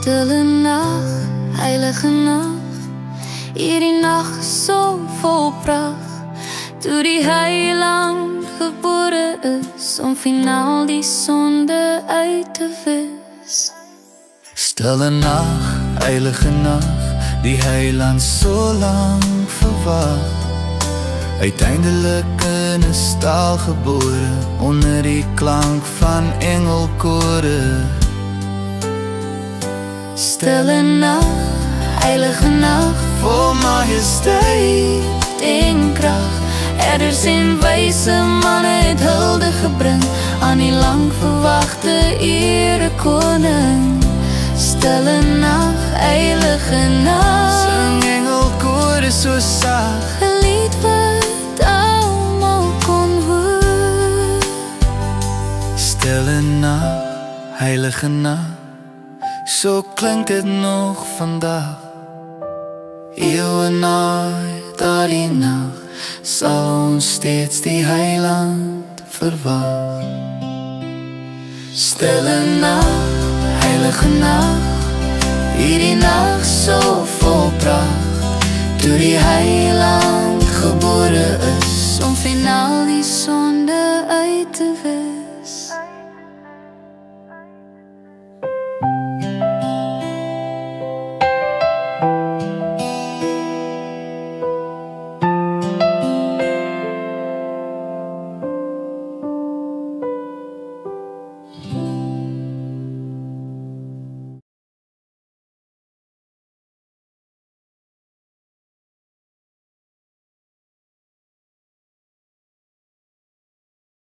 Stille nacht, heilige nacht, hierdie nacht so vol pracht, toe die heiland gebore is, om finaal die sonde uit te wis. Stille nacht, heilige nacht, die heiland so lang verwag, uiteindelik in 'n stal gebore, onder die klank van engelkore. Stille nacht, heilige nacht, Vol majesteit en krag, herders en wyse manne het hulde gebring aan die lang verwagte ere koning. Stille nacht, heilige nacht, sing engelkore so sag, 'n lied wat almal kon hoor. Stille nacht, heilige nacht, so klink dit nog vandag. Eeuwe na daardie nacht sal ons steeds die heiland verwag. Stille nacht, heilige nacht, hierdie nacht so vol pracht, toe die heiland gebore is, om finaal die son